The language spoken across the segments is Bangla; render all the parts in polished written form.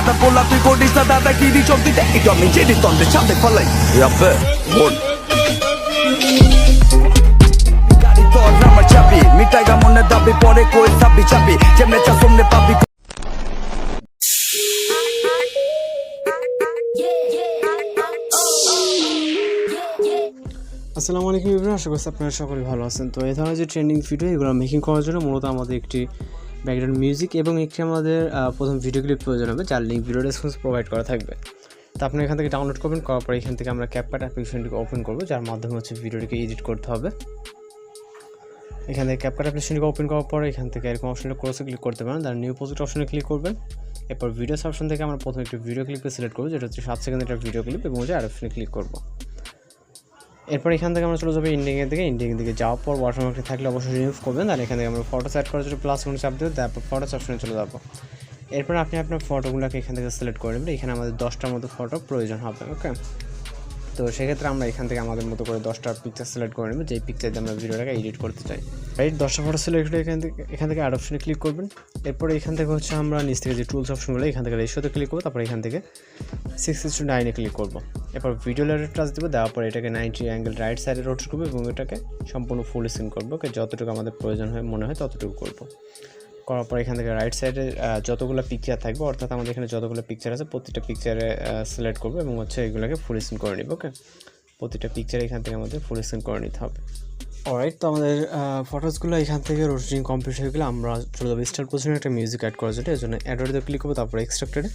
দাদা বললা তুই করিস না দাদা কি দি চলতি দেখ একটু আমি জেরি তন্ত্রে ছাদে ফলাই ইয়াবে বোন গাড়ি তোর আমার চাবি মিটাই গা মনে দাবি পরে কই চাবি চাবি যেমনে চা সামনে পাবি আসসালামু আলাইকুম এভরিওয়ান, আশা করছি আপনারা সকলে ভালো আছেন। তো এই ধরনের যে ট্রেন্ডিং ভিডিও এগুলো মেকিং করার জন্য মূলত আমাদের একটি ব্যাকগ্রাউন্ড মিউজিক এবং একটি আমাদের প্রথম ভিডিও ক্লিপ প্রয়োজন হবে, যার লিঙ্ক ভিডিও ডেসক্রিপশনে প্রোভাইড করা থাকবে। তো আপনি এখান থেকে ডাউনলোড করবেন, করার পর এখান থেকে আমরা CapCut অ্যাপ্লিকেশনটিকে ওপেন করব, যার মাধ্যমে হচ্ছে ভিডিওটিকে এডিট করতে হবে। এখান থেকে CapCut অ্যাপ্লিকেশনটিকে ওপেন করার পর এখান থেকে এরকম অপশনটা ক্রসে ক্লিক করতে পারেন, তার নিউ প্রজেক্ট অপশনে ক্লিক করবেন। এরপর ভিডিওস অপশন থেকে আমরা প্রথমে একটি ভিডিও ক্লিপকে সিলেক্ট করবো, যেটা হচ্ছে 7 সেকেন্ডের একটা ভিডিও ক্লিপ, এবং হচ্ছে আর অপশনে ক্লিক করবো। এরপর এখান থেকে আমরা চলে যাবো ইন্ডিয়ান দিকে যাওয়ার পর ওয়াটারমার্কটি থাকলে অবশ্যই রিমুভ করবেন। আর এখান থেকে আমরা ফটো সেট করার জন্য প্লাস কোনো চাপ দেবো, তারপর ফটোস অপশনে চলে যাবো। এরপর আপনি আপনার ফটোগুলোকে এখান থেকে সিলেক্ট করে নেবেন। এখানে আমাদের 10টার মতো ফটো প্রয়োজন হবে, ওকে। তো সেক্ষেত্রে আমরা এখান থেকে আমাদের মতো করে 10টা পিকচার সিলেক্ট করে নেব, যেই পিকচার দিয়ে আমরা ভিডিওটাকে এডিট করতে চাই। রাইট, 10টা ফটো সিলেক্ট করে এখান থেকে অ্যাড অপশনে ক্লিক করবেন। এরপর এখান থেকে হচ্ছে আমরা নিচ থেকে যে টুলস অপশনগুলো এখান থেকে রেশিওতে ক্লিক করবো, তারপর এখান থেকে 6:9 ক্লিক করবো। এরপর ভিডিও লেয়ারে টাচ দেবো, দেওয়ার পর এটাকে 90 অ্যাঙ্গেল রাইট সাইডে রোটেট করবো এবং এটাকে সম্পূর্ণ ফুল স্ক্রিন করবো, যতটুকু আমাদের প্রয়োজন হয় মনে হয় ততটুকু করবো। করার পর এখান থেকে রাইট সাইডে যতগুলো পিকচার থাকবে, অর্থাৎ আমাদের এখানে যতগুলো পিকচার আছে প্রতিটা পিকচারে সিলেক্ট করবো এবং হচ্ছে এগুলোকে ফুল স্ক্রিন করে নিব, ওকে। প্রতিটা পিকচার এখান থেকে আমাদের ফুল স্ক্রিন করে নিতে হবে। অলরাইট, তো আমাদের ফটোসগুলো এখান থেকে রোটেটিং কমপ্লিট হয়ে গেলে আমরা চলে যাবো স্টার্ট পজিশনে একটা মিউজিক অ্যাড করার জন্য। এর জন্য অ্যাডওয়ার্ডে ক্লিক করবো, তারপরে এক্সট্রাক্টেডে,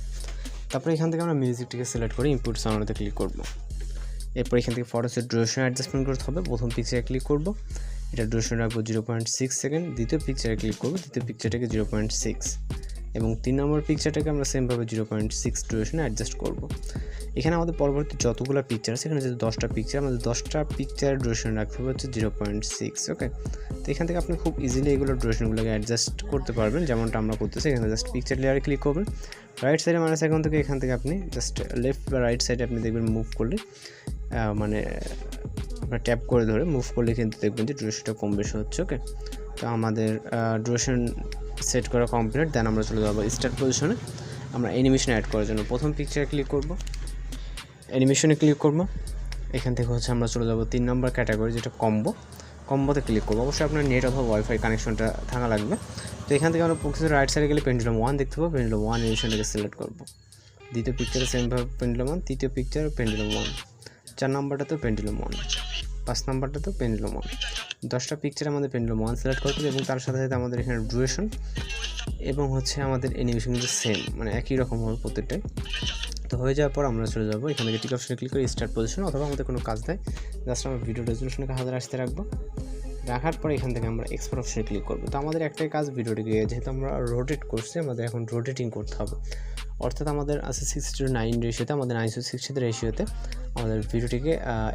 তারপরে এখান থেকে আমরা মিউজিকটিকে সিলেক্ট করে ইনপুট সাউন্ডে ক্লিক করবো। এরপর এখান থেকে ফটোসের ডিউরেশন অ্যাডজাস্টমেন্ট করতে হবে। প্রথম পিকচারে ক্লিক করবো, এটা ডিউরেশন রাখবো 0.6 সেকেন্ড। দ্বিতীয় পিকচারে ক্লিক করবো, দ্বিতীয় পিকচারটাকে 0.6, এবং 3 নম্বর পিকচারটাকে আমরা সেমভাবে 0.6 ডিউরেশনে অ্যাডজাস্ট করবো। এখানে আমাদের পরবর্তী যতগুলো পিকচার আছে, এখানে যেহেতু 10টা পিকচার, আমাদের 10টা পিকচারের ডিউরেশন রাখতে হবে হচ্ছে 0.6, ওকে। তো এখান থেকে আপনি খুব ইজিলি এগুলো ডিউরেশনগুলোকে অ্যাডজাস্ট করতে পারবেন, যেমনটা আমরা করতেছি। এখানে জাস্ট পিকচার লেয়ারে ক্লিক করবেন, রাইট সাইডে মাইনাস আইকন থেকে এখান থেকে আপনি জাস্ট লেফট বা রাইট সাইডে আপনি দেখবেন মুভ করলে, মানে আপনার ট্যাপ করে ধরে মুভ করলে কিন্তু দেখবেন যে ডিউরেশনটা কম বেশি হচ্ছে, ওকে। তো আমাদের ডিউরেশন সেট করা কমপ্লিট। দেন আমরা চলে যাবো স্টার্ট পজিশনে। আমরা অ্যানিমেশন অ্যাড করার জন্য প্রথম পিকচারে ক্লিক করব, অ্যানিমেশনে ক্লিক করব। এখান থেকে হচ্ছে আমরা চলে যাব 3 নম্বর ক্যাটাগরি, যেটা কম্বোতে ক্লিক করবো। অবশ্যই আপনার নেট অথবা ওয়াইফাই কানেকশনটা থাকা লাগবে। তো এখান থেকে আমরা পিকচার রাইট সাইডে গেলে পেন্ডুলাম 1 দেখতে পাবো, পেন্ডুলাম 1 অ্যানিমেশনটাকে সিলেক্ট করবো। দ্বিতীয় পিকচারে সেমভাবে পেন্ডুলাম 1, তৃতীয় পিকচার পেন্ডুলাম 1, 4 নম্বরটাতেও পেন্ডুলাম 1, 5 নম্বরটাতেও পেন্ডুলাম 1। 10টা পিকচার আমাদের পেন্ডুলাম 1 সিলেক্ট করতে হবে, এবং তার সাথে সাথে আমাদের এখানে ডিউরেশন এবং হচ্ছে আমাদের অ্যানিমেশন কিন্তু সেম, মানে একই রকম হবে প্রত্যেকটাই। তো হয়ে যাওয়ার পর আমরা চলে যাবো এখান থেকে টিক অপশনে ক্লিক করে স্টার্ট পজিশন, অথবা আমাদের কোনো কাজ নেই, জাস্ট আমরা ভিডিও রেজলিউশনকে 1000 আসতে রাখবো। রাখার পরে এখান থেকে আমরা এক্সপোর্ট অপশনে ক্লিক করবো। তো আমাদের একটাই কাজ, ভিডিওটিকে যেহেতু আমরা রোটেট করছি, আমাদের এখন রোটেটিং করতে হবে। অর্থাৎ আমাদের আছে 6:9 রেশিওতে, আমাদের 9:6 রেশিওতে আমাদের ভিডিওটিকে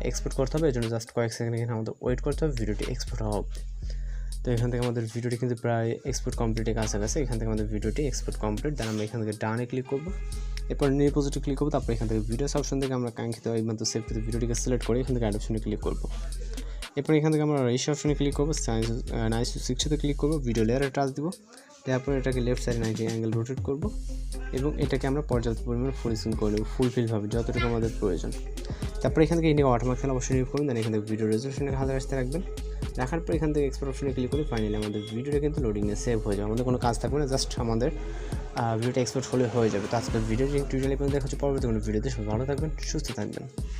এক্সপোর্ট করতে হবে। এই জন্য জাস্ট কয়েক সেকেন্ড এখানে আমাদের ওয়েট করতে হবে, ভিডিওটি এক্সপোর্ট হবে। তো এখান থেকে আমাদের ভিডিওটি কিন্তু প্রায় এক্সপোর্ট কমপ্লিটের কাছাকাছি। এখান থেকে আমাদের ভিডিওটি এক্সপোর্ট কমপ্লিট। দেন আমরা এখান থেকে ডানে ক্লিক করবো, এরপর নিউ প্রজেক্টে ক্লিক করবো, তারপর এখান থেকে ভিডিওস অপশন থেকে আমরা কাঙ্ক্ষিত এই মতো সেভ করে ভিডিওটিকে সিলেক্ট করে এখান থেকে অ্যাড অপশনে ক্লিক করবো। এরপর এখান থেকে আমরা রেশিও অপশনে ক্লিক করবো, 9:6 ক্লিক করবো, ভিডিও লেয়ারে টাচ দিব, তারপর এটাকে লেফট সাইডে 90 অ্যাঙ্গেল রোটেট করবো, এবং এটাকে আমরা পর্যাপ্ত পরিমাণে ফুল স্ক্রিন করে নেব, ফুলফিলভাবে যতটুকু আমাদের প্রয়োজন। তারপর এখান থেকে ইন্ডিয়া ওয়াটারমার্ক খেলা অবশ্যই রিমুভ করুন। দেন এখান থেকে ভিডিও রেজলিউশনকে 1000 আসতে রাখবেন। রাখার পর এখান থেকে এক্সপোর্ট অপশনে ক্লিক করে ফাইনালি আমাদের ভিডিওটা কিন্তু লোডিংয়ে সেভ হয়ে যাবে। আমাদের কোনো কাজ থাকবে না, জাস্ট আমাদের ভিডিওটা এক্সপোর্ট হলে হয়ে যাবে। তো আজকের ভিডিও টিউটোরিয়াল দেখা হচ্ছে পরবর্তী কোনো ভিডিওতে। সবাই ভালো থাকবেন, সুস্থ থাকবেন।